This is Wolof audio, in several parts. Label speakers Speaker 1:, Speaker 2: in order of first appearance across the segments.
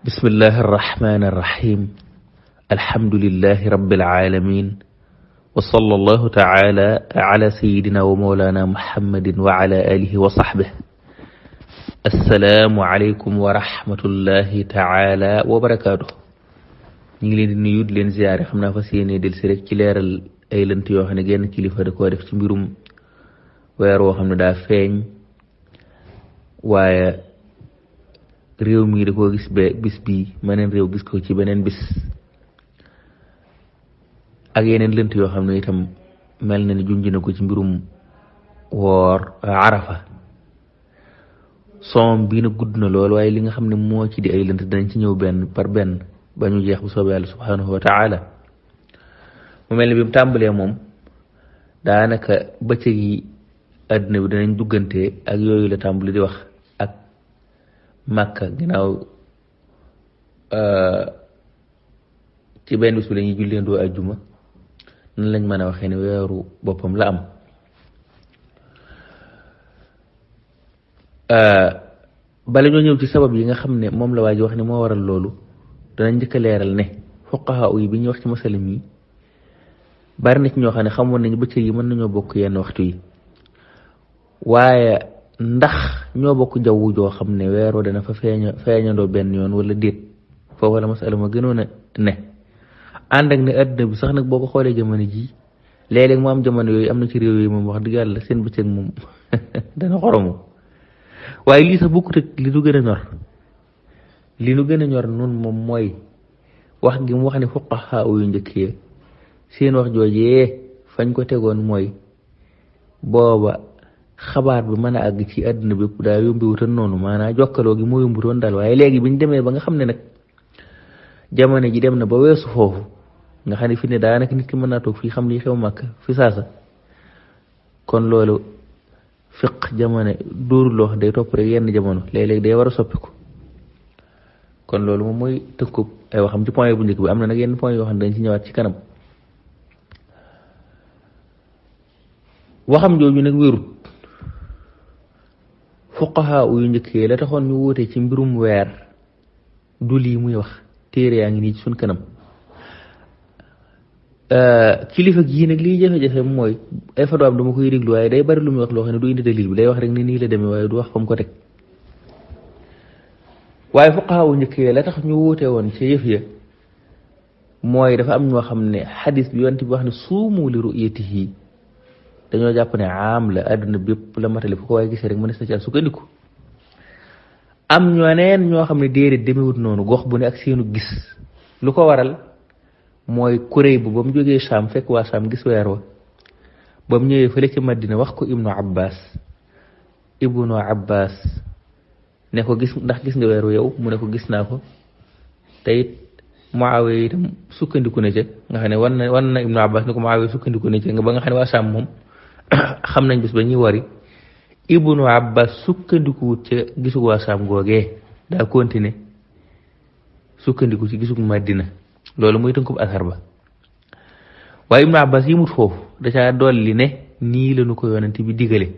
Speaker 1: بسم الله الرحمن الرحيم الحمد لله رب العالمين وصلى الله تعالى على سيدنا ومولانا محمد وعلى آله وصحبه السلام عليكم ورحمة الله تعالى وبركاته ñi ngi leen di nuyu di leen ziaré xamna fa séné del ci rek ci léral ay leunt yo xamné genn kilifa da ko def ci mbirum wër wo xamné da feñ waye réew mi da ko gis bis bi meneen réew gis ko ci beneen bis ak yeneen lënt yoo xam ne itam mel na ni junj na ko ci mbirum woor arafa som bii na gudd na lool waaye li nga xam ne moo ci di ay lënt danañ ci ñëw benn par benn ba ñu jeex bu soobee yàlla subhanahu wa taala mu mel ni bi mu tàmbalee moom daanaka bëccëg yi àddina bi danañ duggante ak yooyu la tàmbali di wax Makka ginnaaw ci benn bis bi la ñuy julleendoo ajjuma nan lañ mën a waxee ne weeru boppam la am bala ñoo ñëw ci sabab yi nga xam ne moom la waa ji wax ne moo waral loolu danañ njëkk a leeral ne fuqaha yi bi ñuy wax ci masalam yi bari na ci ñoo xam ne xamoon nañu bëccëg yi mën nañoo bokk yenn waxtu yi waaye ndax ñoo bokk jaww joo xam ne weeroo dana fa feeñandoo benn yoon wala déet foofu la masala ma gënoon a ne ànd ak ne àddina bi sax nag boo ko xoolee jamono ji léeg-léeg mu am jamono yooyu am na ci réew yooyu moom wax dëgg yàlla seen bëccëg moom dana xoromu waaye lii sax bokkut ak li nu gën a ñor li nu gën a ñor nun moom mooy wax gi mu wax ne fuqahaa yu njëkk ya seen wax joojee fañ ko tegoon mooy booba xabaar bi mën a àgg ci àdduna bépp daa yombiwutoon noonu maanaam jokkaloo gi moo yombutoon daal waaye léegi biñ demee ba nga xam ne nag jamono ji dem na ba weesu foofu nga xam ne fi ne daanaka nit ki mën naa toog fii xam li xew màkk fi saasa kon loolu fiq jamono dóorul loo xam day topp rek yenn jamono léeg-léeg day war a soppiku kon loolu moom mooy tëkkub ay waxam ci point bu njëkk bi am na nag yenn point yoo xam ne dañ ci ñëwaat ci kanam waxam jooju nag wérut fuqaha yu njëkkee la taxoon ñu wóote ci mbirum weer du lii muy wax téere yaa ngi nii ci suñ kanam kilifa gii nag liy jafe-jafe mooy ay fatwaam dama koy déglu waaye day bari lu muy wax loo xam ne du indi dalil bi day wax rek ne nii la demee waaye du wax fa mu ko teg waaye fuqaha yu njëkkee la tax ñu wóote woon ci yëf ya mooy dafa am ñoo xam ne xadis bi yonent bi wax ne suumu li ru'yatihi dañoo jàpp ne am la àdduna bépp la matale fu ko waaye gisee rek mënees na ci ak sukkandiku am ñeneen ñoo xam ne déedéet demewut noonu gox bu ne ak seenu gis lu ko waral mooy kuréy bu ba mu jógee Saam fekk waa Saam gis weer wa ba mu ñëwee fële ci Madina wax ko ibnu Abbas ne ko gis ndax gis nga weer wa yow mu ne ko gis naa ko te it Muawiya itam sukkandiku na ca nga xam ne wan na ibnu Abbas ne ko Muawiya sukkandiku na ca nga ba nga xam ne waa Saam moom xam nañ bis ba ñuy wari ibnu Abbas sukkandikuwut ca gisug waa Saam googee daa continuer sukkandiku ci gisug Madina loolu muy tënkub asar ba waaye ibnu Abbas yi mut foofu da caa dolli ne nii la ñu ko yonent bi digale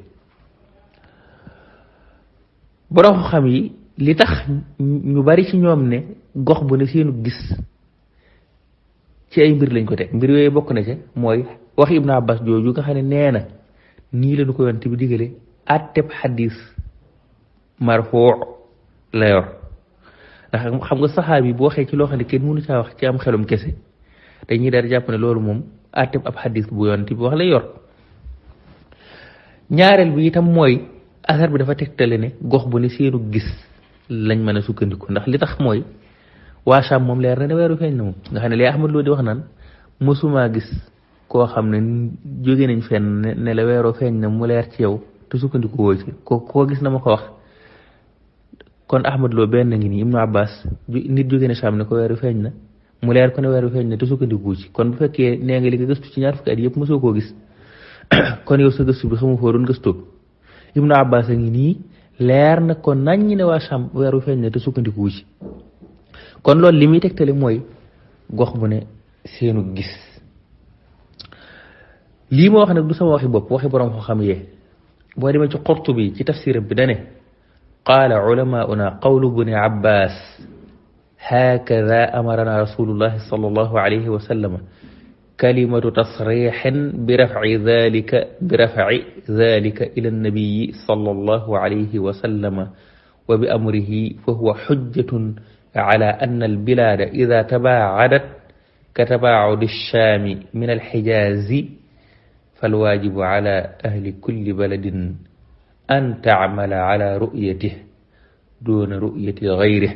Speaker 1: borom xam yi li tax ñu bari ci ñoom ne gox bu ne seenu gis ci ay mbir lañ ko teg mbir yooyu bokk na ca mooy wax ibnu Abbas jooju nga xam ne nee na nii la ñu ko yonent bi digale atteb xadis marfuu la yor ndax xam nga saxaabi yi bu waxee ci loo xam ne kenn mënu caa wax ci am xelum kese dañuy daal di jàpp ne loolu moom atteb ab xadis bu yonent bi wax lay yor ñaareel bi itam mooy asar bi dafa tegtale ne gox bu ne seenu gis lañ mën a sukkandiku ndax li tax mooy waa Saam moom leer na ne weeru feeñ na moom nga xam ne li Ahmad Lo di wax naan mësumaa gis koo xam ne jóge nañ fenn ne la weeroo feeñ na mu leer ci yow te sukkandiku woo ci koo gis na ma ko wax kon Ahmad Lo benn ngi nii Ibnu Abbas nit jóge na Saam ne ko weeru feeñ na mu leer ko ne weeru feeñ na te sukkandiku ci kon bu fekkee nee nga li nga gëstu ci ñaar fukki at yëpp mosoo koo gis kon yow sa gëstu bi xamu foo doon gëstoo Ibnu Abbas a ngi nii leer na kon nañ ñi ne waa Saam weeru feeñ na te sukkandiku ci kon loolu li muy tegtale mooy gox bu ne seenu gis lii ma wax nag du sama waxi bopp waxi borom xam yee boo demee ci Qurtubi ci tafsiram bi dane qaala ulamauna qawlu bni Abbas هكذا أمرنا رسول الله صلى الله عليه وسلم كلمة تصريح برفع ذلك إلى النبي صلى الله عليه وسلم وبأمره فهو حجة على أن البلاد إذا تباعدت كتباعد الشام من الحجاز فالواجب على أهل كل بلد أن تعمل على رؤيته دون رؤية غيره.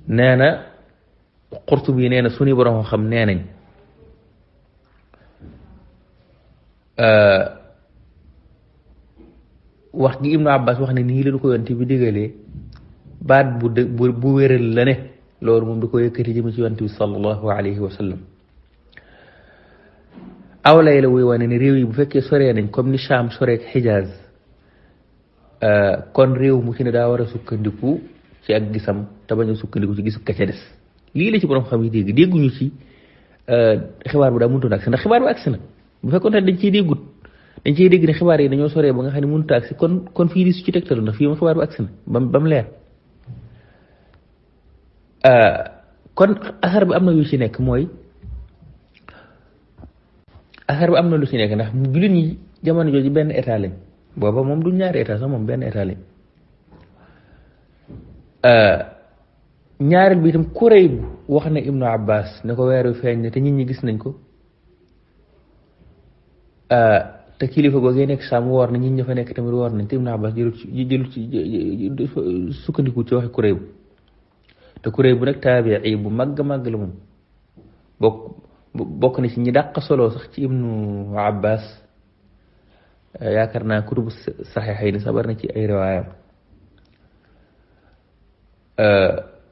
Speaker 1: نانا Qurtubi nee na suni borom xam nee nañ wax gi Ibnu Abbas wax ne nii leen ko yonte bi digalee baat bu wéral la ne loolu moom da ko yëkkati jëm ci yonte bi sallallahu alayhi wa sallam. aw lay la wuy wane ne réew yi bu fekkee soree nañ comme ni Sham soreek Xijaaz kon réew mu ci ne daa war a sukkandiku ci ak gisam te bañ a sukkandiku ci gisu ka ca des. lii la ci borom xam yi dégguñu ci xibaar bu daa mënutoon agsi ndax xibaar bu agsi na bu fekkoon ne dañ ciy dégg ne xibaar yi dañoo soree ba nga xam ne mënut a agsi kon fii di su ci tegtalu ndax fii moom xibaar bu agsi na ba mu leer. kon asar bi am na yu ci nekk mooy asar bi am na lu ci nekk ndax jullit ñi jamono jooju benn état lañ booba moom du ñaari état sax moom benn état lañ. ñaareel bi itam Kurayb wax na Ibnu Abbas ne ko weer wi feeñ ne te nit ñi gis nañ ko te kilifa googee nekk Saam woor na nit ñi fa nekk tamit woor nañ te Ibnu Abbas jëlut ci sukkandiku ci waxi Kurayb te Kurayb bu nag taabii bu màgg màgg la moom bokk na ci ñi dàq solo sax ci Ibnu Abbas yaakaar naa kutubu saxiixay ni sabar na ci ay riwaayam.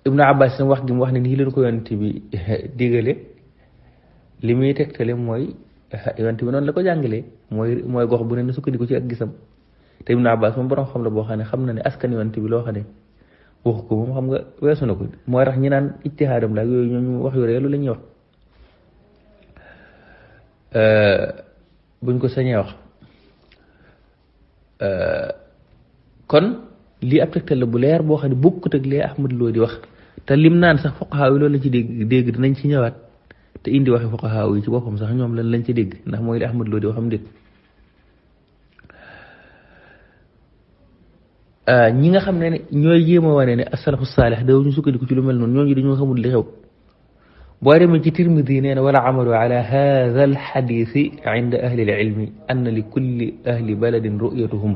Speaker 1: Ibnu Abbas sam wax gi mu wax ne nii leen ko yonent bi digale li muy tegtale mooy yonent bi noonu la ko jàngalee mooy gox bu ne na sukkandiku ci ak gisam te Ibnu Abbas moom borom xam la boo xam ne xam na ne askan yonent bi loo xam ne waxu ko moom xam nga weesu na ko mooy tax ñi naan ijtihaadam la yooyu ñoom wax yu reelu la ñuy wax buñ ko sañee wax kon lii ab tegtal la bu leer boo xam ne bokkut ak lee Ahmad Lo di wax te lim naan sax fuqahaa yi loolu lañ ci dégg dinañ ci ñëwaat te indi waxi fuqahaa yi ci boppam sax ñoom lañ ci dégg ndax mooy li Ahmad Lo di waxam dégg. ñi nga xam ne ñooy jéem a wane ne as-salafu saalih dawuñu sukkandiku ci lu mel noonu ñooñu dañoo xamul li xew boo demee ci Tirmidi nee na wala amalu ala hadha al-hadisi inda ahli al-ilmi anna li kulli ahli baladin ru'yatuhum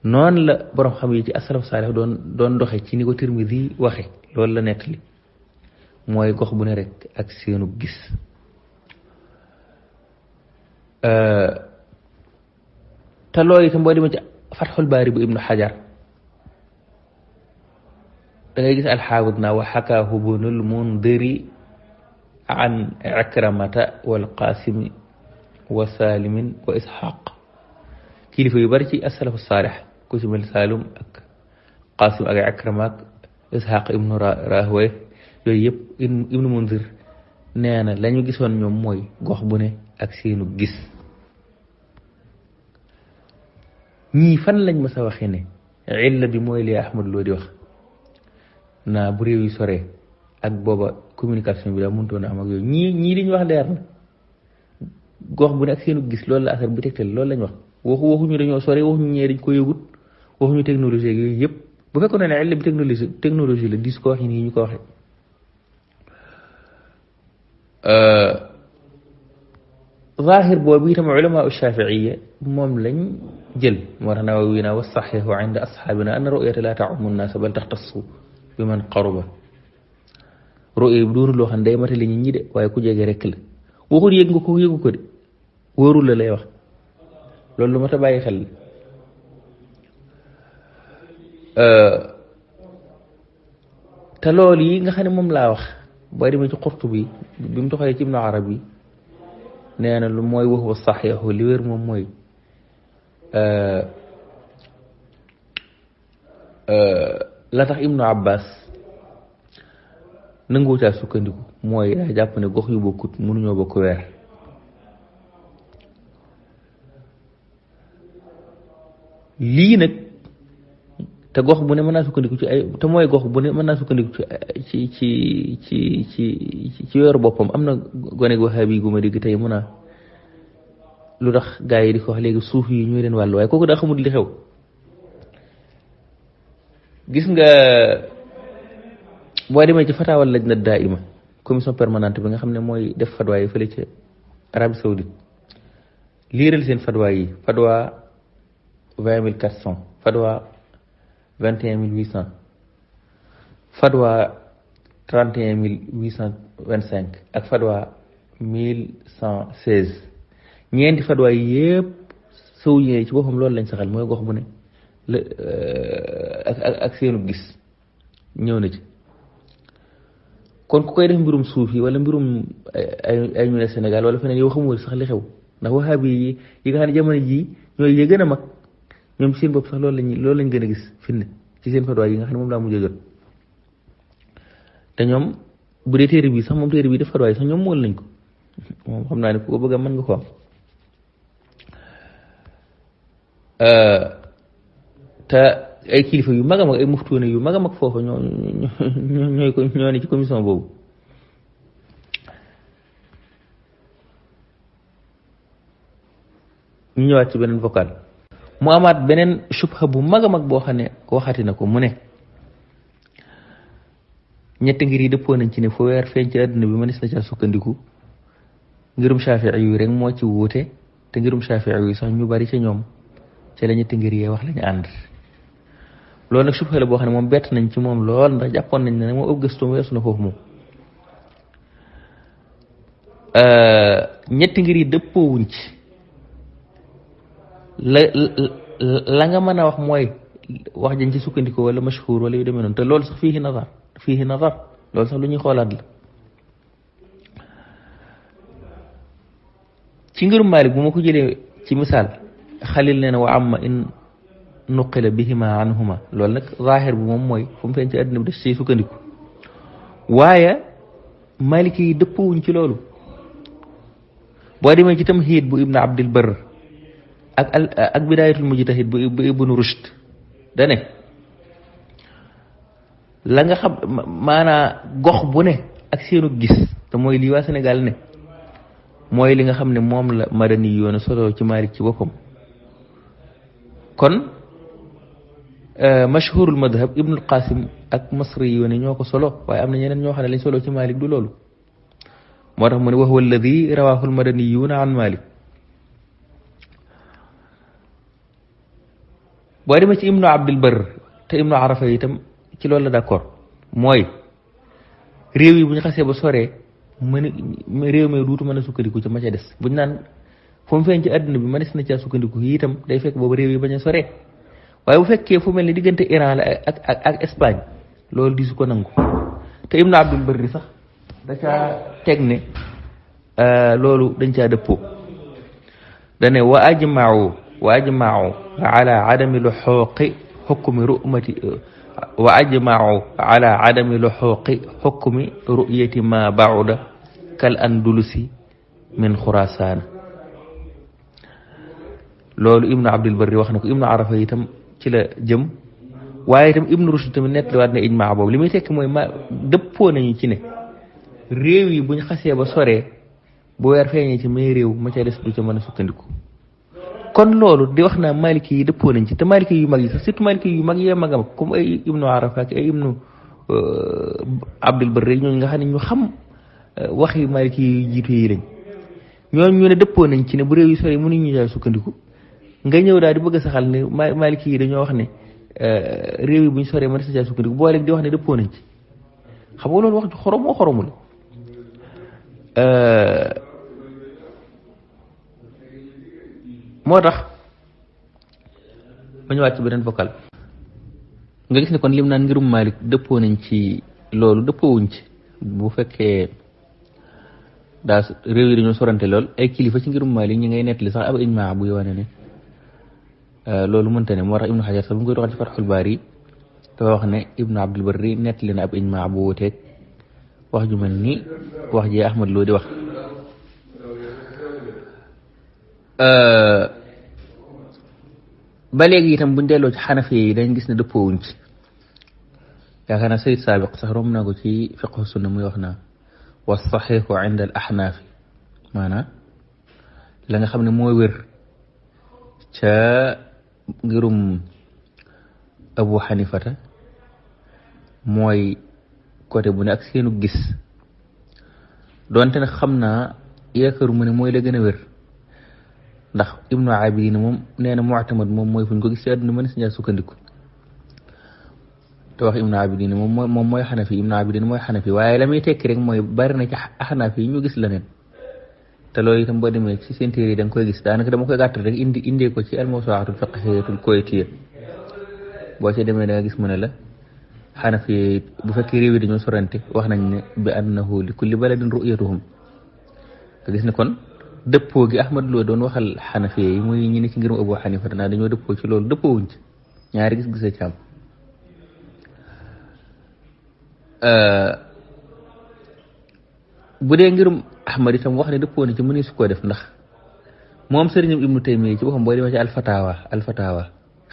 Speaker 1: noonu la borom xam yi ci as-salafu saalih doon doxe ci ni ko Tirmidi waxe loolu la nettali mooy gox bu ne rek ak seenu gis. te loolu itam boo demee ci Fathul Baari bu Ibnu Hajar da ngay gis alxaafid naa wa xakaahu Ibnul Mundiri an Ikramata wal Qaasimi wa Saalimin wa Isxaaq kilifa yu bari ci as-salafu saalih ku ci mel Saalum ak Qaasim ak Ikrama ak Isxaaq ibnu Rahawayh yooyu yëpp Ibnu Mundir nee na la ñu gisoon ñoom mooy gox bu ne ak seenu gis. ñii fan lañ mës a waxee ne illa bi mooy li Ahmad Lo di wax naa bu réew yi soree ak booba communication bi daa mënutoon a am ak yooyu ñii li ñu wax leer na gox bu ne ak seenu gis loolu la asar bi tegtal loolu lañ wax waxuñu dañoo sore waxuñu ñee dañ ko yëgut waxuñu technologie yooyu yëpp bu fekkoon ne illa bi technologie la dis ko wax yi nii ñu ko waxee. zahir boobu itam ulama ash-shafi'iyya moom lañ jël moo tax Nawawi naa wa saxiixu inda asxaabina anna ru'yata laa ta'ummu nnaasa bal taxtassu bi man qaruba ru'ya bi doonul loo xam ne day matali nit ñi de waaye ku jege rek la waxul yëg nga ko yëgu ko de wóorul la lay wax loolu lu mat a bàyyi xel te loolu yi nga xam ne moom laa wax boo demee ci Qurtubi bi mu toxalee ci Ibnu Arabi nee na lu mooy wax wa saxiixu li wér moom mooy la tax Ibnu Abbas nanguwu caa sukkandiku mooy daa jàpp ne gox yu bokkut mënuñoo bokk weer lii nag te gox bu ne mën naa sukkandiku ci ay te mooy gox bu ne mën naa sukkandiku ci weeru boppam. am na gone gu wahabi gu ma dégg tey mun a lu tax gaa yi di ko wax léegi suuf yi ñooy leen wàllu waaye kooku daa xamul li xew. gis nga boo demee ci fataawal lajna daa'ima commission permanente bi nga xam ne mooy def fatwa yi fële ci Arabie Saoudite liiral seen fatwa yi fatwa 20 400 fatwa 21 800 fatwa 31 825 ak fatwa 1116 ñeenti fatwa yi yëpp saoudien ci boppam loolu lañ saxal mooy gox bu ne la ak seenu gis ñëw na ci. kon ku koy def mbirum suuf yi wala mbirum ay ñu ne Sénégal wala feneen yow xamul sax li xew ndax wahabi yi nga xam ne jamono jii ñooy yi gën a mag ñoom ci seen bopp sax loolu lañ gën a gis fi ne ci seen fatwa yi nga xam ne moom laa mujjee jot. te ñoom bu dee téere bii sax moom téere bii def fatwa yi sax ñoom mool nañ ko moom xam naa ne ku ko bëgg a mën nga ko am. te ay kilifa yu mag a mag ay muftuune yu mag a mag foofu ñoo ne ci commission boobu. ñu ñëwaat ci beneen vocal mu amaat beneen subha bu mag a mag boo xam ne waxati na ko mu ne ñetti ngir yi dëppoo nañ ci ne fu weer feeñ ci àdduna bi mënees na caa sukkandiku. ngirum Shaafi'i yu rek moo ci wuute te ngirum Shaafi'i yu sax ñu bari ca ñoom ca la ñetti ngir yee wax lañu ànd. loolu nag subha la boo xam ne moom bett nañ ci moom lool ndax jàppoon nañ ne moom ëpp gëstoom weesu na foofu moom. ñetti ngir yi dëppoowuñ ci la nga mën a wax mooy wax jañ ci sukkandiku wala mashhur wala yu demee noonu te loolu sax fiihi nazar loolu sax lu ñuy xoolaat la. ci ngirum Maalik bu ma ko jëlee ci misaal Xalil nee na wa amma in nuqila bihima anhuma loolu nag zaahir bi moom mooy fu mu feeñ ci àddina bi def ci sukkandiku waaye Maliki yi dëppowuñ ci loolu. boo demee ci Tamhiid bu Ibn Abdil Barr ak Bidaayatul Mujtahid bu Ibn Rushd dane la nga xam maanaa gox bu ne ak seenu gis te mooy lii waa Sénégal ne mooy li nga xam ne moom la madani yoona solo ci Maalik ci boppam. kon mashhurul madhab Ibnul Qasim ak Masri yoone ñoo ko solo waaye am na ñeneen ñoo xam ne lañ solo ci Maalik du loolu. moo tax mu ne wa huwa alladi rawaahu almadaniyuuna an Maalik. boo demee ci Ibnu Abdil Barr te Ibnu Arafa itam ci loolu la d'accord mooy réew yi bu ñu xasee ba soree réew mi duutu mën a sukkandiku ci ma ca des buñ naan fu mu feeñ ci àdduna bi mënees na caa sukkandiku yi itam day fekk boobu réew yi bañ a soree waaye bu fekkee fu mel ni diggante Iran la ak Espagne loolu di su ko nangu te Ibnu Abdul Barri sax da caa teg ne loolu dañ caa dëppoo dane wa ajma'u ala adami luxuqi xukmi ru'mati wa ajma'u ala adami luxuqi xukmi ru'yati ma ba'uda kal andulusi min xurasaan loolu Ibnu Abdul Barri wax na ko. Ibnu Arafa itam ci la jëm waaye itam Ibnu Rushd tamit nettaliwaat na ijmaa boobu li muy tekki mooy dëppoo nañu ci ne réew yi buñ xasee ba soree bu weer feeñee ci may réew ma ca des du ca mën a sukkandiku. kon loolu di wax naa Maliki yi dëppoo nañ ci te Maliki yu mag yi sax surtout Maliki yu mag yee mag a mag comme ay Ibnu Arafa ak ay Ibnu Abdul Barri ñooñu nga xam ne ñu xam waxi Maliki yu jiitu yi lañ ñooñu ñu ne dëppoo nañ ci ne bu réew yi soree mënuñu caa sukkandiku nga ñëw daal di bëgg a saxal ne Maliki yi dañoo wax ne réew yi buñ soree mën na caa sukkandiku boo léegi di wax ne dëppoo nañ ci xam nga loolu wax ju xoromoo xoromul. moo tax ba ñëwaat ci beneen vocal nga gis ne kon lim naan ngirum Malik dëppoo nañ ci loolu dëppoowuñ ci bu fekkee daa réew yi dañoo sorante lool ay kilifa ci ngirum Malik ñi ngay nettali sax ab ijmaa bu yowane ne loolu mënta ne moo tax Ibnu Hajar sax bu ngi koy doxal ci Fathul Baari dafa wax ne Ibnu Abdul Barri nettali na ab ijmaa bu wuteeg wax ju mel ni wax ji Ahmad Lo di wax. ba léegi itam buñ delloo ci xanafi yi dañ gis ne dëppoowuñ ci yaakaar naa sayid saabiq sax romb naa ko ci fiqhu sunna muy wax naa wa saxiixu inda al axnaafi maanaam la nga xam ne moo wér ca ngirum abu xanifata mooy côté bu ne ak seenu gis donte nag xam naa yaakaaru mu ne mooy la gën a wér ndax ibnu abidin moom nee na mu'tamad moom mooy fuñ ko gis ci àdduna mën si ñaa sukkandiku te wax ibnu abidin moom mooy xanafi ibnu abidin mooy xanafi waaye la muy tekki rek mooy bari na ci axnaaf yi ñu gis leneen te loolu itam boo demee ci seen téere yi da nga koy gis daanaka dama koy gàttal rek indee ko ci almawsuatul fiqhiyatul kuwaytiyya boo ci demee da nga gis mu ne la xanafi bu fekkee réew yi dañoo sorante wax nañ ne bi annahu li kulli baladin ru'yatuhum nga gis ne kon dëppoo gi Ahmad Lo doon waxal xanafi yi muy ñi ne ci ngirum Abu Xanifa naa dañoo dëppoo ci loolu dëppoowuñ ci ñaari gis-gisa ci am bu dee ngirum Ahmad itam wax ne dëppoo na ci mënees su koo def ndax moom sëriñam Ibnu Taymiya ci waxam booy demee ci alfatawa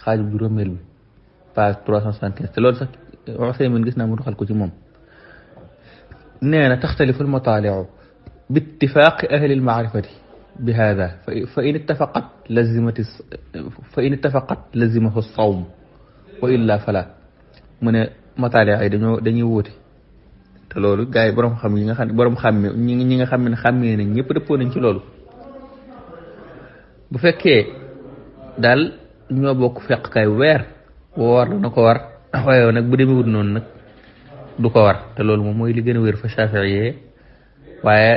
Speaker 1: xaajub juróomeel bi page 375 te loolu sax Usaymin gis naa mu doxal ko ci moom nee na taxtalifu almataaliu bi ittifaaqi ahli almaarifati bi haada fa in ittafaqat lazimahu sawm wa illa fala mu ne mataaliu yi dañuy wóote te loolu gars yi borom xam yi nga xam borom xàmme ñi nga xam ne xàmmee nañ ñëpp dëppoo nañ ci loolu bu fekkee daal ñoo bokk feqkaay weer woor dana ko war waaye nag bu demee wut noonu nag du ko war te loolu moom mooy li gën a wér fa Shaafi'i waaye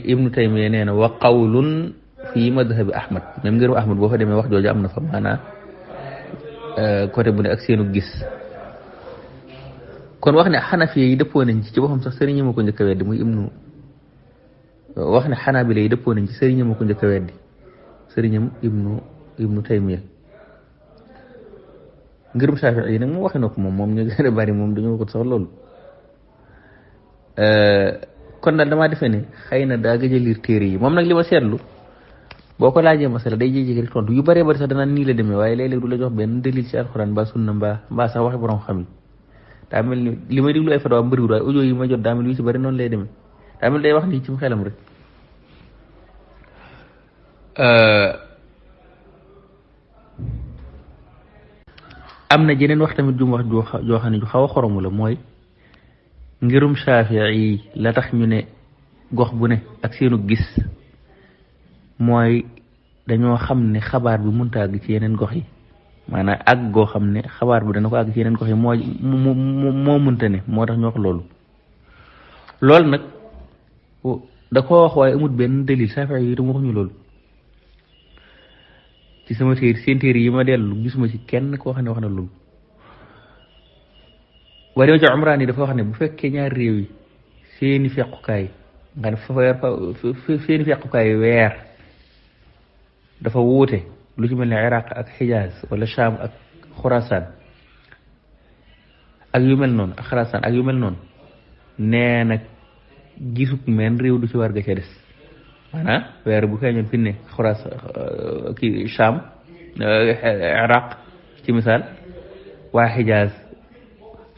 Speaker 1: ibnu Taymiya nee na wa qawlun fii madhabi Ahmad même ngëru Ahmad boo fa demee wax jooju am na fa maanaa côté bu ne ak seenu gis kon wax ne xanafi yi dëppoo nañ ci waxam sax sëriñam ko njëkk a weddi muy wax ne xanaabila yi dëppoo nañ ci sëriñam ko njëkk a weddi sëriñam ibnu Taymiya ngirum Shaafi'i yi nag moom waxe na ko moom ñu gën a bari moom dañoo ko sax loolu kon daal damaa defee ne xëy na daa gëj a liir téere yi moom nag li ma seetlu boo ko laajee masala day jéjjégi rek tontu yu bëree bëri sax danaan nii la demee waaye léeg-léeg du la jox benn dalil ci alxuraan mbaa sunna mbaa sax waxi borom xam yi daa mel ni li may déglu ay fatawa mbëriwul waaye audio yi ma jot daa mel yu ci bëri noonu lay demee daa mel day wax nii ci xelam rek am na jeneen wax tamit jum wax joo xam ne ju xaw a xoromu la mooy ngirum Shaafi'i la tax ñu ne gox bu ne ak seenu gis mooy dañoo xam ne xabaar bi mënta àgg ci yeneen gox yi maanaam àgg goo xam ne xabaar bi dana ko àgg ci yeneen gox yi moo mënta ne moo tax ñu wax loolu nag da ko wax waaye amul benn dalil Shaafi'i yi itam waxuñu loolu ci sama seen téere yi ma dellu gisuma ci kenn koo xam ne wax na loolu waaye dama ci umraan yi dafa wax ne bu fekkee ñaari réew yi seeni fequkaay nga ne seeni fequkaay weer dafa wuute lu ci mel ne Iraq ak Xijaaz wala Sham ak Xurasaan ak yu mel noonu ak Xurasaan ak yu mel noonu nee nag gisub men réew du ci war ga ca des maanaam weer bu feeñoon fi ne Xurasaan kii Sham Iraq ci misaal waa Xijaaz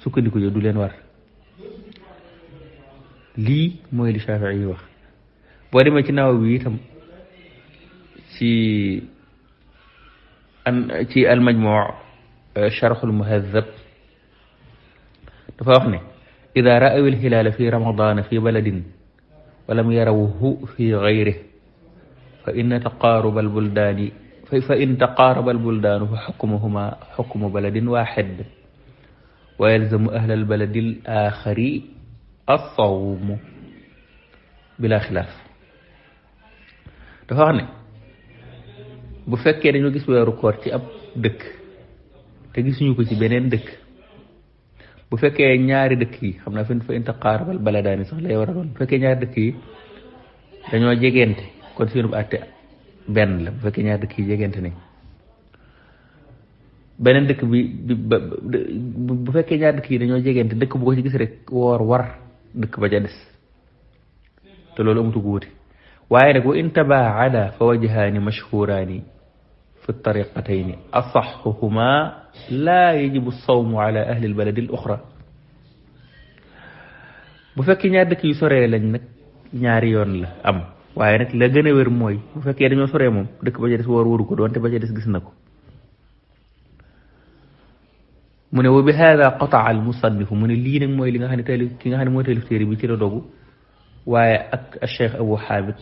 Speaker 1: sukkandiku jo du leen war lii mooy li Shaafi'i yi wax boo demee ci Nawawi itam ci al-Majmuu' Sharh al-Muhazzab dafa wax ne idaa ra'aw al-hilaala fi ramadaana fi baladin wa lam yarawhu fi ghayrihi fa in taqaaruba al-buldaanu fa hukmuhumaa hukmu baladin waahid wa yalzamu ahla al-baladi al-aaxari as-sawmu bilaa xilaaf dafa wax ne bu fekkee dañoo gis weeru koor ci ab dëkk te gisuñu ko ci beneen dëkk bu fekkee ñaari dëkk yi xam naa fa in taqaarabal baladaani sax lay war a doon bu fekkee ñaari dëkk yi dañoo jegente kon seenub àtte benn la bu fekkee ñaari dëkk yi jegente nañ beneen dëkk bi bu fekkee ñaari dëkk yi dañoo jegente dëkk bu ko ci gis rek woor war dëkk ba ca des te loolu amatu ko wuute waaye nag wa in tabaada fa wajhaani mashhuraani fi tariqatayni asaxuhuma laa yajibu sawmu ala ahli albaladi al uxra bu fekkee ñaar dëkk yu soree lañ nag ñaari yoon la am waaye nag la gën a wér mooy bu fekkee dañoo soree moom dëkk ba ca des woor waru ko doonte ba ca des gis na ko mu ne wa bi hada qataa al musannifu mu ne lii nag mooy li nga xam ne taalif ki nga xam ne mooy taalif téere bi ci la dogu waaye ak cheikh Abu Hamid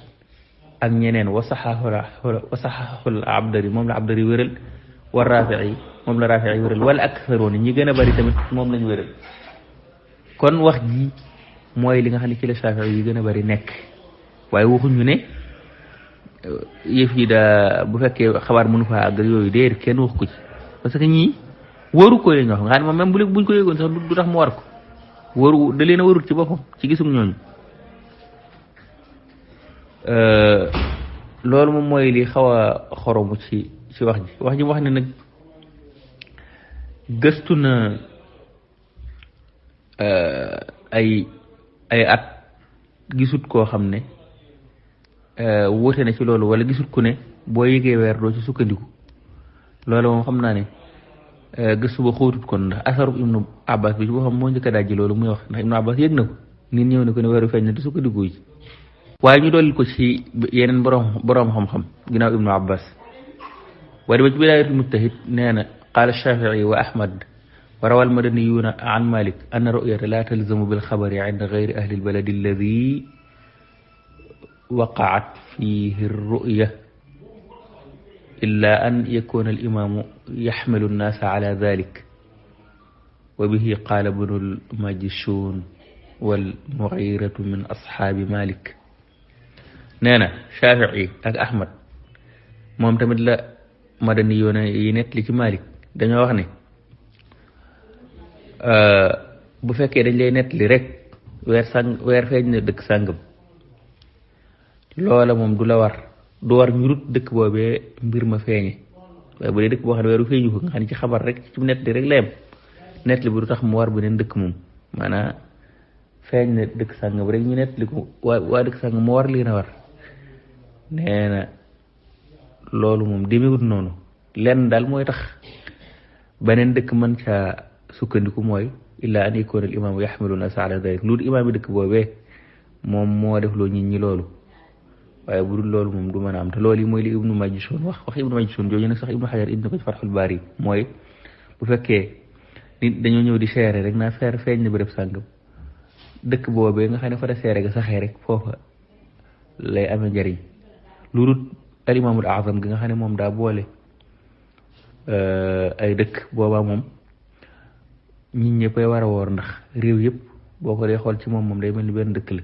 Speaker 1: ak ñeneen wa saxaxul abdari moom la abdari wéral wa rafii moom la rafii wéral wala aktharoon ñi gën a bari tamit moom lañ wéral kon wax ji mooy li nga xam ne ci la Shaafi'i yi gën a bari nekk waaye waxuñu ne yëf yi daa bu fekkee xabaar mënu faa àgg yooyu déer kenn wax ko ci parce que ñii waru ko lañ wax nga xam ne moom même buñ ko yëgoon sax du tax mu war ko waru da leen a warut ci boppam ci gisum ñooñu loolu moom mooy li xaw a xoromu ci wax ji wax ne nag gëstu na ay at gisut koo xam ne wóote na ci loolu wala gisut ku ne boo yëgee weer doo ci sukkandiku loolu moom xam naa ne gëstu ba xóotut kon ndax asarub Ibnu Abbas bi ci boo xam moo njëkk a dajji loolu muy wax ndax Ibnu Abbas yëg na ko nit ñëw ne ko ne weeru feeñ na di sukkandiku ci waaye ñu dolli ko ci yeneen borom xam-xam ginnaaw Ibnu Abbas waaye dama ci Bidaayatul Mujtahid nee na qaala Shaafi'i wa Ahmad wa rawal madaniyuuna an Malik anna ru'yata la talzamu bil xabari inda gayri ahli albaladi alladi waqaat fihi ru'ya illa an yakuna al imaamu yaxmilu nnaasa ala dalik wa bihi qaala ibnul Majshuun wal Mughiratu min ashaabi Malik nee na Shaafi'i ak Ahmad moom tamit la madani yoona yi nett li ci Malik dañoo wax ne bu fekkee dañ lay nett li rek weer feeñ na dëkk sàngam loola moom du la war du war ñu rut dëkk boobee mbir ma feeñe waaye bu dee dëkk boo xam ne weeru feeñu ko nga xam ne ci xabar rek ci nett li rek la yem nett li bu du tax mu war beneen dëkk moom maanaam feeñ na dëkk sàngam rek ñu nett li ko waa dëkk sàngam mu war leen a war nee na loolu moom demewut noonu lenn daal mooy tax beneen dëkk mën caa sukkandiku mooy illa an yakuna al imaamu yaxmilu nasa ala dalik lu dul imaam yi dëkk boobee moom moo def loo nit ñi loolu waaye bu dul loolu moom du mën a am te loolu yi mooy li Ibnu Majshuun wax Ibnu Majshuun jooju nag sax Ibnu Hajar indi ko ci Fathul Baari mooy bu fekkee nit dañoo ñëw di seere rek naa feeñ na bërëb sàngam dëkk boobee nga xam ne fa da seere ga saxee rek foofa lay amee njariñ lu dul al imaamul azam gi nga xam ne moom daa boole ay dëkk boobaa moom nit ñëppay war a woor ndax réew yëpp boo ko dee xool ci moom day mel ni benn dëkk la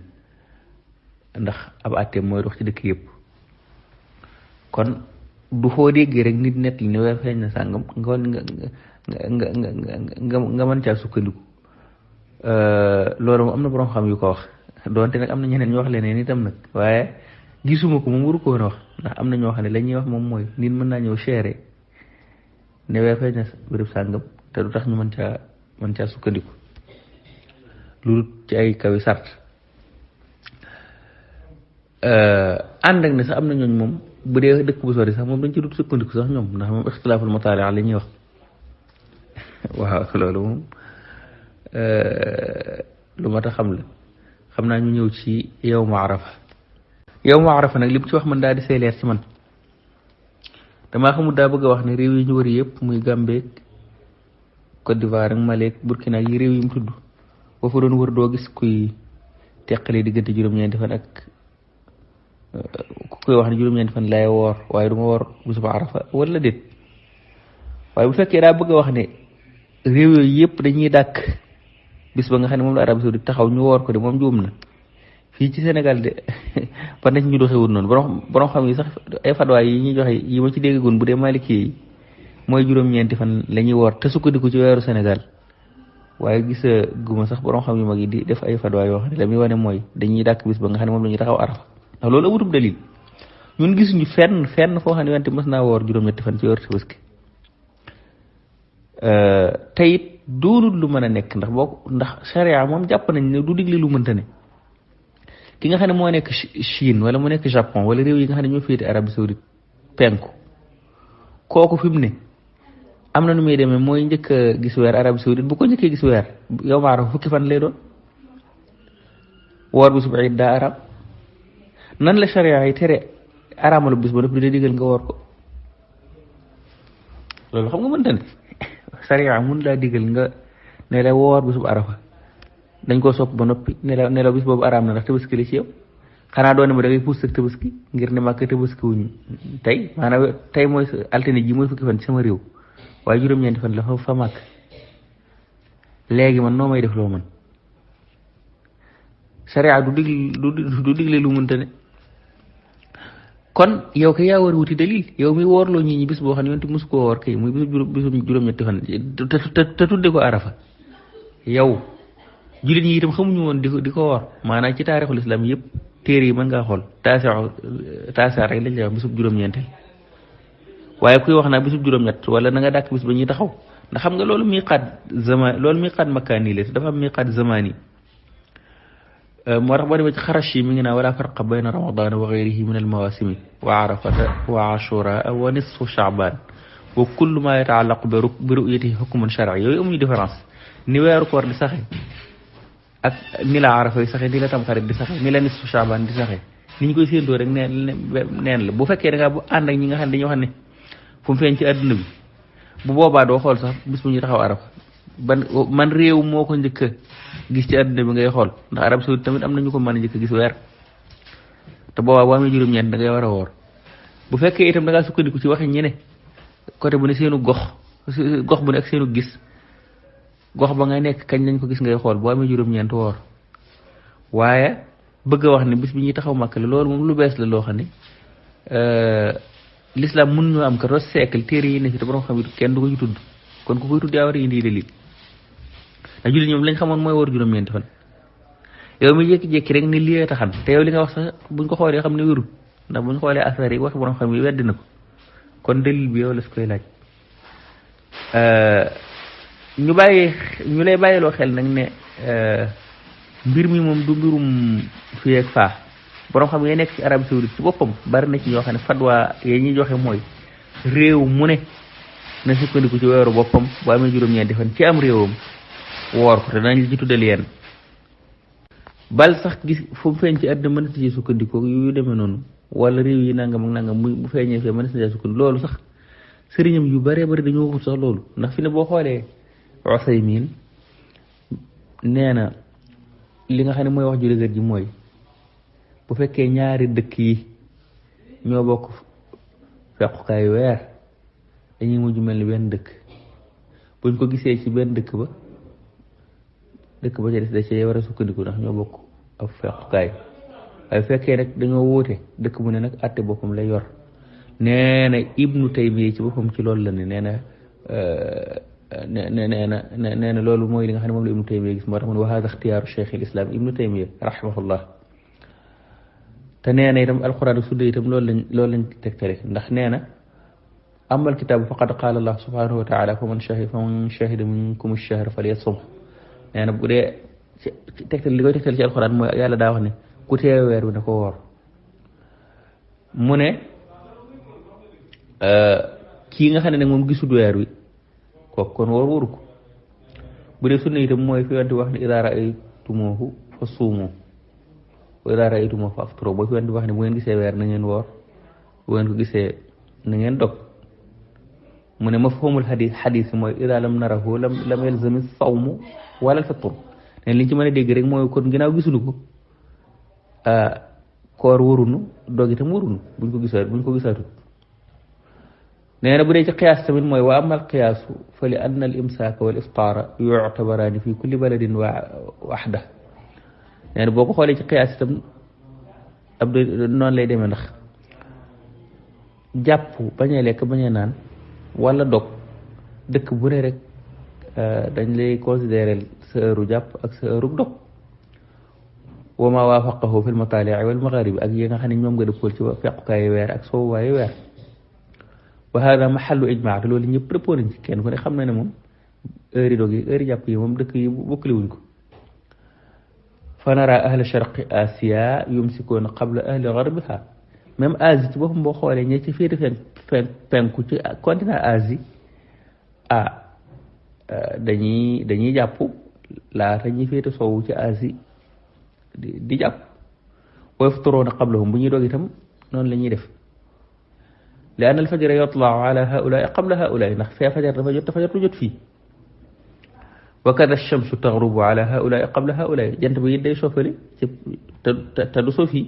Speaker 1: ndax ab àtteem mooy dox ci dëkk yëpp kon du foo déggee rek nit nett li ne weer feeñ na sàngam nga mën caa sukkandiku loolu moom am na borom xam yu ko wax doonte nag am na ñeneen ñu wax leneen itam nag waaye gisuma ko moom waru ko woon a wax ndax am na ñoo xam ne la ñuy wax moom mooy nit mën naa ñëw seere ne weer feeñ na béréb sàngam te du tax ñu mën caa sukkandiku lu ci ay kawi sart ànd ak ne sax am na ñooñ moom bu dee dëkk bu sori sax moom dañ ci dut sukkandiku sax ñoom ndax moom ixtilaaful mataali la ñuy wax waaw loolu moom lu mat a xam la xam naa ñu ñëw ci yawmu arafa nag li mu ci wax man daal di say leer ci man damaa xamul daa bëgg a wax ne réew yi ñu wër yëpp muy Gambie Côte d'Ivoire ak Mali Burkina yi réew yi mu tudd boo fa doon wër doo gis kuy teqale diggante juróom-ñeenti fan ak ku koy wax ne juróom-ñeenti fan lay woor waaye du ma woor bisub arafa wala déet waaye bu fekkee daa bëgg a wax ne réew yooyu yëpp dañuy dàkk bis ba nga xam ne moom la Arabie Saoudite taxaw ñu woor ko de moom juum na fii ci Sénégal de par nañ ñu doxewul noonu borom xam yi sax ay fatwaay yi ñuy joxe yi ma ci déggagoon bu dee Maliki yi mooy juróom-ñeenti fan la ñuy woor te sukkandiku ci weeru Sénégal waaye gis guma sax borom xam yu mag yi di def ay fatwaay yoo xam ne la muy wane mooy dañuy dàkk bis ba nga xam ne moom la ñuy taxaw arafa ndax loolu amutum dalil ñun gisuñu fenn foo xam ne wante mës naa woor juróom-ñetti fan ci weeru Tabaski te it doonul lu mën a nekk ndax charia moom jàpp nañ ne du digle lu mënta ne ki nga xam ne moo nekk Chine wala mu nekk Japon wala réew yi nga xam ne ñoo féete Arabie Saoudite penku kooku fi mu ne am na nu muy demee mooy njëkk a gis weer Arabie Saoudite bu ko njëkkee gis weer yow ma arafa fukki fan lay doon woor bisub iid daa arab nan la charia yi tere araamalu bis ba daf di digal nga woor ko loolu xam nga mënta ne charia mun laa digal nga ne la woor bisub arafa dañ koo sopp ba noppi ne la bis boobu araam na ndax tabaski la ci yow xanaa doone ma da ngay puus ak tabaski ngir ne màkk tabaski wuñu tey maanaam tey mooy altine ji mooy fukki fan ci sama réew waaye juróom-ñeenti fan la fa màkk léegi man noo may def loo man charia du digle lu mënta ne kon yow kay yaa war a wuti dalil yow mi woorloo ñi bis boo xam ne yonent mosu koo woor kay muy bisu juróom-ñetti fan te tudde ko arafa yow jullit ñi itam xamuñu woon di ko woor maanaam ci taarixul islam yëpp téere yi mën ngaa xool taasa rek lañ lay wax bisub juróom-ñeenteel waaye kuy wax naa bisub juróom-ñett wala na nga dàkk bis ba ñuy taxaw ndax xam nga loolu miqaat makkaani la te dafa am miqaat zamaani moo tax boo demee ci Xarashi mi ngi naa wala farqa bayna ramadana wa gayrihi min almawasimi wa arafata wa ashura wa nisfu shaaban wa kullu ma yataallaqu bi ru'yatihi hukmun shar'i yooyu amuñu différence ni weeru koor di saxe ak ni la arafa yi saxe ni la tamxarit di saxe ni la nisfu shaaban di saxe ni ñu koy séentoo rek neen la bu fekkee da ngaa bu ànd ak ñi nga xam ne dañoo xam ne fu mu feeñ ci àdduna bi bu boobaa doo xool sax bis bu ñuy taxaw arafa man réew moo ko njëkk a gis ci àdduna bi ngay xool ndax Arabie Saoudite tamit am na ñu ko mën a njëkk a gis weer te boobaa boo amee juróom-ñeent da ngay war a woor bu fekkee itam da ngaa sukkandiku ci waxi ñene côté bu ne seenu gox bu ne ak seenu gis gox ba ngay nekk kañ lañ ko gis ngay xool boo amee juróom-ñeent woor waaye bëgg a wax ne bis bi ñuy taxaw màkk la loolu moom lu bees la loo xam ne l'islam mun ñoo am 14 siècle téere yi ne fi te borom xam it kenn du ko ci tudd kon ku koy tudd yaa war a indi dalil ndax jullit ñoom lañ xamoon mooy woor juróom-ñeenti fan yow mi jékki-jékki rek ni lii taxan te yow li nga wax sax buñ ko xoolee xam ne wérul ndax buñ xoolee affaire yi wax borom xam yi weddi na ko kon dalil bi yow la su koy laaj ñu lay bàyyiloo xel nag ne mbir mi moom du mbirum fii ak faa borom xam yi nekk ci Arabie Saoudite ci boppam bari na ci ñoo xam ne fatwa yee ñuy joxe mooy réew mu ne na sukkandiku ci weeru boppam bu amee juróom-ñeenti fan ci am réewam woor ko te danañ la ci tuddal yenn bal sax gis fu mu feeñ ci àddina mën na ci sukkandiku yu demee noonu wala réew yi nangam ak nangam bu feeñee fee mën na ci sukkandiku loolu sax sëriñam yu bëree bëri dañoo waxut sax loolu ndax fi ne boo xoolee Usaymin nee na li nga xam ne mooy wax ju dëgër ji mooy bu fekkee ñaari dëkk yi ñoo bokk fequkaayu weer dañuy mujj mel ni benn dëkk buñ ko gisee ci benn dëkk ba ca des da cee war a sukkandiku ndax ñoo bokk ab fequkaay waaye fekkee nag dañoo wuute dëkk bu ne nag àtte boppam lay yor nee na Ibnu Taymiya ci boppam ci loolu la ne nee na loolu mooy li nga xam ne moom la Ibnu Taymiya gis moo tax mu ne wa haada ixtiyaaru cheikh al islam Ibnu Taymiya rahimahullah te nee na itam alquran ak sunna itam loolu lañ tegtale ndax nee na amal kitaabu faqad qaala allah subhanahu wa taala fa man shahida minkum ash-shahra falyasum nee na bu dee tegtal li koy tegtal ci alquran mooy yàlla daa wax ne ku teew weer bi na ko woor mu ne kii nga xam ne nag moom gisul weer wi kooku kon wóoru ko bu dee sunna itam mooy fi wante wax ne idaa ra'aytumuuhu fa suumu wa idaa ra'aytumuuhu fa aftiru boo fi wante wax ne bu ngeen gisee weer na ngeen woor bu ngeen ko gisee na ngeen dog mu ne mafhumul xadis mooy idaa lam narahu lam yalzami sawmu wala alfitru ne liñ ci mën a dégg rek mooy kon ginnaaw gisulu ko koor warunu dog itam warunu buñ ko gisaatut nee na bu dee ci qiyaas tamit mooy wa amal qiyaasu fa li anna al imsaaka wal iftaara yuctabaraani fi kulli baladin waxda nee na boo ko xoolee ci qiyaas itam ab noonu lay demee ndax jàpp bañ a lekk bañ a naan wala dog dëkk bu ne rek dañ lay considérer sa heure jàpp ak sa heure dog wa ma waafaqahu fi l mataali'i wal magharibi ak yi nga xam ne ñoom nga dëppool ci fequkaayu weer ak soowaayu weer wa hada mahallu ijmaa te loolu ñëpp dëppoo nañ ci kenn ku ne xam na ne moom heure yi dog yi heure yi jàpp yi moom dëkk yi bokkale wuñ ko fa nara ahla sharqi asia yumsikuuna qabla ahli garbiha même Asie ci boppam boo xoolee ña ci féete penku ci continent Asie dañuy jàpp laata ñi féete soowu ci Asie di jàpp wa yafturuuna qablahum bu ñuy doog itam noonu la ñuy def li anna al fajra yatla'u ala haulaai qabla haulaai ndax fee fajar dafa jot lu jot fii wa kada shamsu taghrubu ala haulaai qabla haulaai jant bi it day soofale ci te du soo fii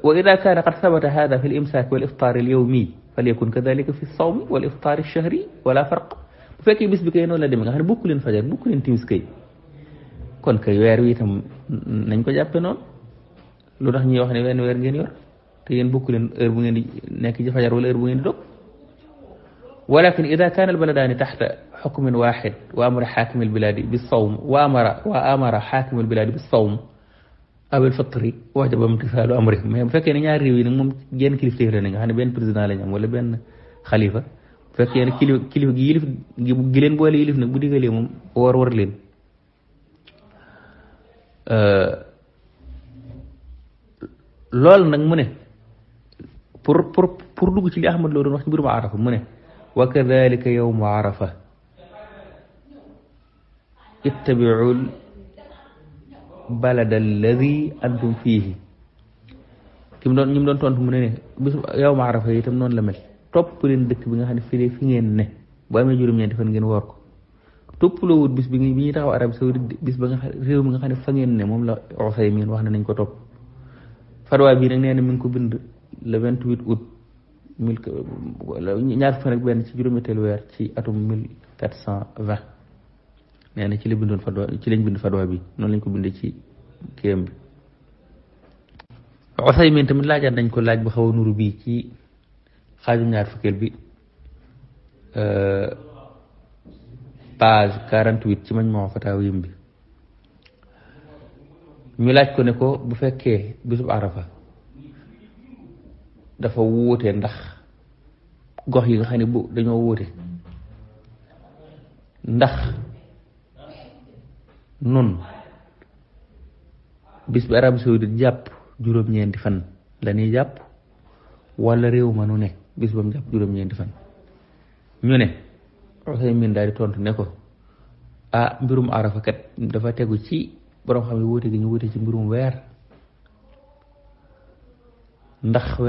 Speaker 1: wa ida kaana qad sabata hada fi l imsaak wal iftaar al yawmi falyakun kadalika fi sawmi wal iftaar al shahri wala farq bu fekkee bis bi kay noonu la demee nga xam ne bokku leen fajar bokku leen timis kay kon kay weer wi itam nañ ko jàppe noonu lu tax ñuy wax ne wenn weer ngeen yor te yéen bokku leen heure bu ngeen di nekk ci fajar wala heure bu ngeen di dog walakin ida kaana al baladaani taxta xukmin waaxid wa amara xaakimi albilaadi bisawm wa amara xaakimi albilaadi bisawm aw alfitri wajaba imtisaalu amrihim mais bu fekkee ne ñaari réew yi nag moom genn kilifteef la ne nga xam ne benn président lañ am wala benn xalifa bu fekkee ne kilifa gi yilif gi leen boole yilif nag bu digalee moom war leen loolu nag mu ne pour dugg ci li Ahmad loo doon wax ci mbirum arafa mu ne wa kadalika yawmu arafa ittabiul balada alladi antum fiihi ñi mu doon tontu mu ne bisu yawmu arafa itam noonu la mel topp leen dëkk bi nga xam ne fi ngeen ne bu amee juróom-ñeenti fan ngeen woor ko topp loo wut bis bi ñuy taxaw Arabie Saoudite bis ba nga xam réew mi nga xam ne fa ngeen ne moom la Usaymin wax ne nañ ko topp fatwa bii nag nee na mi ngi ko bind le 28 août ñaar fan ak benn ci juróom-ñetteelu weer ci atum 1420 nee na ci la bindoon fatwa ci lañ bind fatwa bi noonu lañ ko bindee ci kiyam bi Usaymin tamit laajaat nañ ko laaj bu xaw a nuru bii ci xaaju ñaar fukkeel bi page 48 ci Majmuu Fataawim bi ñu laaj ko ne ko bu fekkee bisub arafa dafa wuute ndax gox yi nga xam ne bu dañoo wuute ndax nun bis bi Arabie Saoudite jàpp juróom-ñeenti fan la ñuy jàpp wala réew ma nu ne bis ba mu jàpp juróom-ñeenti fan ñu ne Usaymin daal di tontu ne ko mbirum arafa kat dafa tegu ci borom xam ne wuute gi ñu wuute ci mbirum weer ndax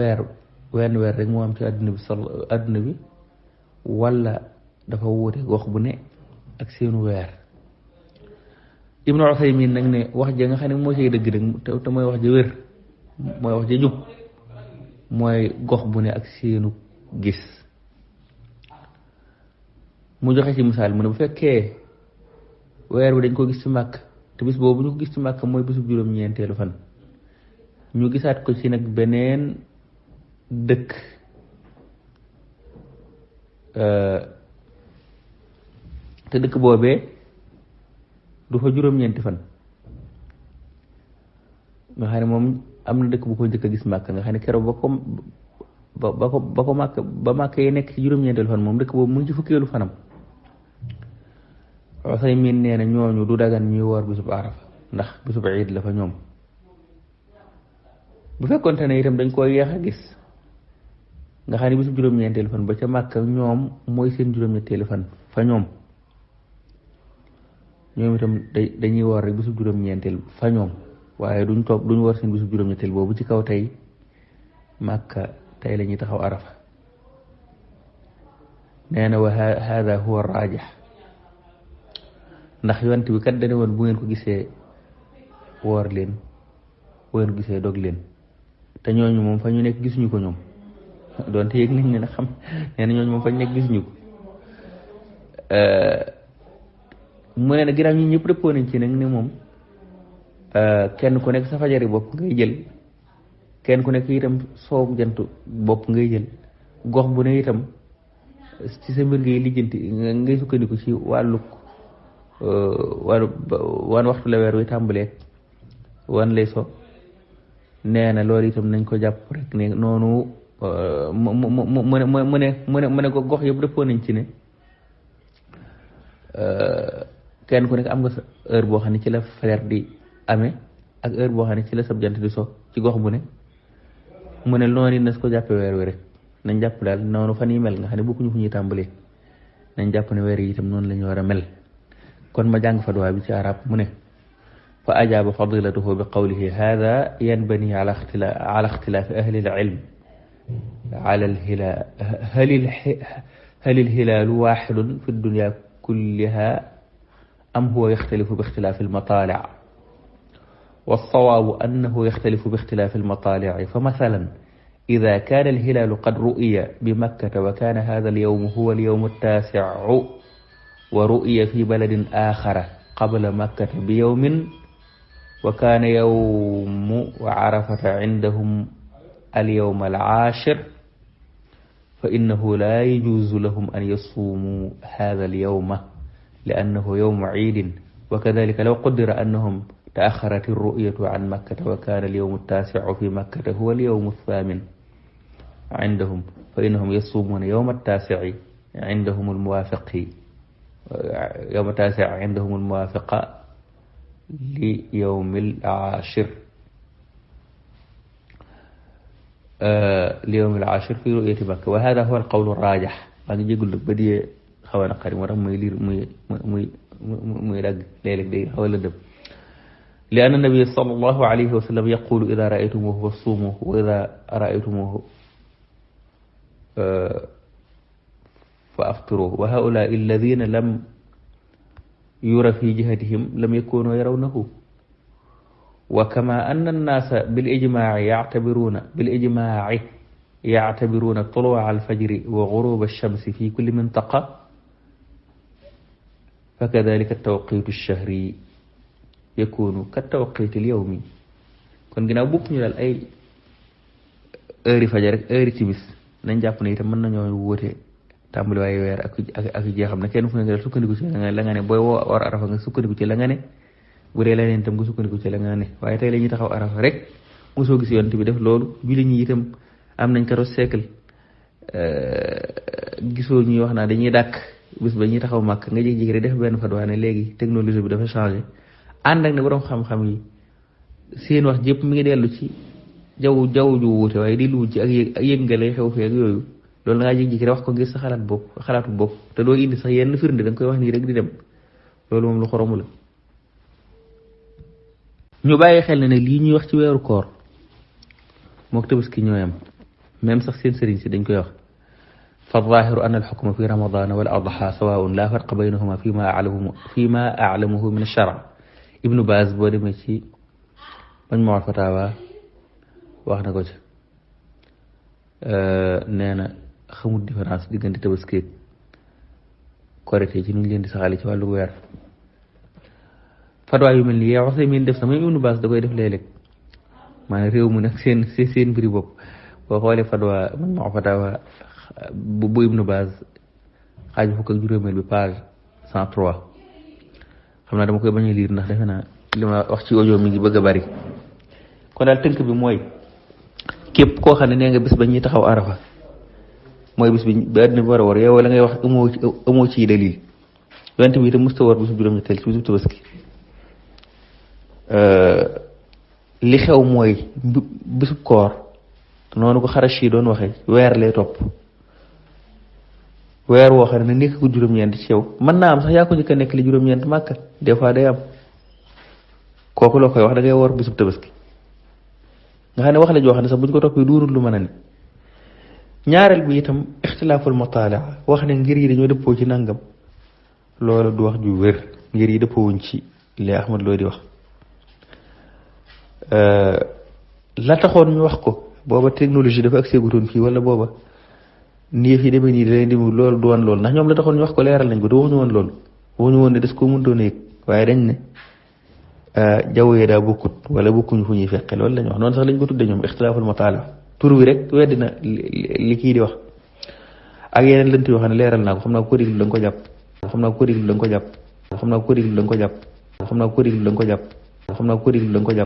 Speaker 1: wenn weer rek moo am ci àdduna bi wala dafa wuute gox bu ne ak seenu weer Ibnu Usaymin nag ne wax ja nga xam ne moo cay dëgg nag te mooy wax ja wér mooy wax ja jub mooy gox bu ne ak seenu gis mu joxe ci misaal mu ne bu fekkee weer bi dañ ko gis ci màkk te bis boobu ñu ko gis ci màkk mooy bisub juróom-ñeenteelu fan ñu gisaat ko ci nag beneen dëkk te dëkk boobee du fa juróom-ñeenti fan nga xam ne moom am na dëkk bu ko njëkk a gis màkk nga xam ne keroog ba ko màkk yi nekk ci juróom-ñeenteelu fan moom dëkk boobu mu ngi ci fukkeelu fanam Usaymin nee na ñooñu du dagan ñuy woor bisub arafa ndax bisub iid la fa ñoom bu fekkonte ne itam dañ koo yéex a gis nga xam ne bisub juróom-ñeenteelu fan ba ca màkk ñoom mooy seen juróom-ñetteelu fan fa ñoom itam dañuy woor rek bisub juróom-ñeenteel fa ñoom waaye duñ woor seen bisub juróom-ñetteel boobu ci kaw tey màkka tey la ñuy taxaw arafa nee na wa hada huwa raajix ndax yonent bi kat dane woon bu ngeen ko gisee woor leen bu ngeen ko gisee dog leen te ñooñu moom fa ñu nekk gisuñu ko ñoom doonte yëg nañ ne nag xam nee na ñooñu moom fa ñu nekk gisuñu ko mu ne nag ginnaaw ñi ñëpp dëppoo nañ ci nag ne moom kenn ku nekk sa fajari bopp ngay jël kenn ku nekk itam soow jantu bopp ngay jël gox bu ne itam ci sa mbir ngay lijjanti ngay sukkandiku ci wàllu wan waxtu la weer wi tàmbalee wan lay so nee na loolu itam nañ ko jàpp rek ne noonu mu ne ko gox yëpp dëppoo nañ ci ne kenn ku nekk am nga sa heure boo xam ne ci la fajar di amee ak heure boo xam ne ci la sab jant di so ci gox bu ne mu ne noonu nas ko jàppe weer wi rek nañ jàpp daal noonu fan yi mel nga xam ne bokkuñu fu ñuy tàmbalee nañ jàpp ne weer yi itam noonu la ñu war a mel kon ma jàng fatwa bi ci arab mu ne fa ajaaba fadilatuhu bi qawlihi hada yanbani ala ixtilaafi ahli al-ilm ala al-hilaal hal al-hilaalu waaxidun fi dunya kulliha am huwa yaxtalifu bi ixtilaafi al-mataalic والصواب أنه يختلف باختلاف المطالع فمثلا إذا كان الهلال قد رؤي بمكة وكان هذا اليوم هو اليوم التاسع ورؤي في بلد آخر قبل مكة بيوم وكان يوم عرفة عندهم اليوم العاشر فإنه لا يجوز لهم أن يصوموا هذا اليوم لأنه يوم عيد وكذلك لو قدر أنهم تأخرت الرؤية عن مكة وكان اليوم التاسع في مكة هو اليوم الثامن عندهم فإنهم يصومون يوم التاسع عندهم الموافق ليوم العاشر في رؤية مكة وهذا هو القول الراجح أنا يقول لك بدي خوانا قريب ورم muy dagg léeg-léeg day xaw a lëndëm li anna nabi sallallahu alayhi wa sallam yaqulu ida raaytumuhu fasuumuhu wa ida raaytumuhu fa aftiruhu wa haulaa alladina lam yura fi jihatihim lam yakunu yarawnahu wa kama anna annasa bilijmaci yactabiruna tuluuca alfajri wa guruba alshamsi fi kulli mintaqa fakadalika tawqitu lchahri yakunu ka tawqiti lyawmi kon ginnaaw bokk ñu daal ay heure yi fajar rek heure yi timis nañ jàpp ne itam mën nañoo wóote tàmbali waaye weer ak jeexam ne kenn fu ne nga dal sukkandiku ci la nga ne booy war arafa nga sukkandiku ci la nga ne bu dee leneen itam nga sukkandiku ci la nga ne waaye tey la ñuy taxaw arafa rek mosoo gis yonent bi def loolu julli ñi itam am nañ 14 siècle gisoo ñuy wax naa dañuy dàkk bis ba ñuy taxaw màkk nga jékki-jékki rek def benn fatwa ne léegi technologie bi dafa changé ànd ak ne borom xam-xam yi seen wax jëpp mi ngi dellu ci jaww ju wuute waaye di lu ci ak yëg nga lay xew fee ak yooyu loolu da ngaa jékki-jékki rek wax ko ngir sa xalaatu bopp te doo indi sax yenn firnde da nga koy wax nii rek di dem loolu moom lu xoromu la. ñu bàyyi xel ne nag lii ñuy wax ci weeru koor mook tabaski ñooyam même sax seen sëriñ si dañ koy wax. فالظاهر أن الحكم في رمضان والأضحى سواء لا فرق بينهما فيما أعلمه من الشرع ابن باز boo demee ci Majmuu al-Fatawa wax na ko ci nee na xamul différence diggante tabaski ak korite ci nuñ leen di saxale ci wàllu weer fatwa yu mel ni yow Usaymin def sama Ibn Baas da koy def léeg-léeg maanaam réew mu nag seen mbiri bopp boo xoolee fatwa Majmuu al-Fatawa bu Ibn Baaz xaaj fukk ak juróomeel bi page 103 xam naa dama koy bañ a liir ndax defe naa li ma wax ci audio mi ngi bëgg a bari kon daal tënk bi mooy képp koo xam ne nee nga bis ba ñuy taxaw arafa mooy bis bi àddina bi war a war yow la ngay wax amoo ci dalil yonent bi itam musta war bisu juróom-ñetteel ci bisu tabaski li xew mooy bisu koor noonu ko Xarashi doon waxee weer lay topp weer woo xam ne nekk ko juróom-ñeent ci yow mën naa am sax yaa ko njëkk a nekk li juróom-ñeent màkka des fois day am kooku loo koy wax da ngay war bisub tabaski nga xam ne wax la joo xam ne sax bu ñu ko toppee duurul lu mën a ne ñaareel bi itam ixtilaaful mataala wax ne ngir yi dañoo dëppoo ci nangam loolu du wax ju wér ngir yi dëppoowuñ ci li Ahmad Lo di wax la taxoon ñu wax ko booba technologie dafa accès gutoon fii wala booba nii fi demee nii da leen di loolu du woon loolu ndax ñoom la taxoon ñu wax ko leeral nañ ko te waxuñu woon loolu waxuñu woon ne des ko mëntoon a yëg waaye dañ ne jaww yi daa bokkut wala bokkuñu fu ñuy fekke loolu lañ wax noonu sax lañ ko tudde ñoom ixtilaaful mataala tur wi rek weddi na li kii di wax ak yeneen lënt yoo xam ne leeral naa ko xam naa ko déglu da nga ko jàpp xam naa ko déglu da nga ko jàpp xam naa ko déglu da nga ko jàpp xam naa ko déglu da nga ko jàpp xam naa ko déglu da nga ko jàpp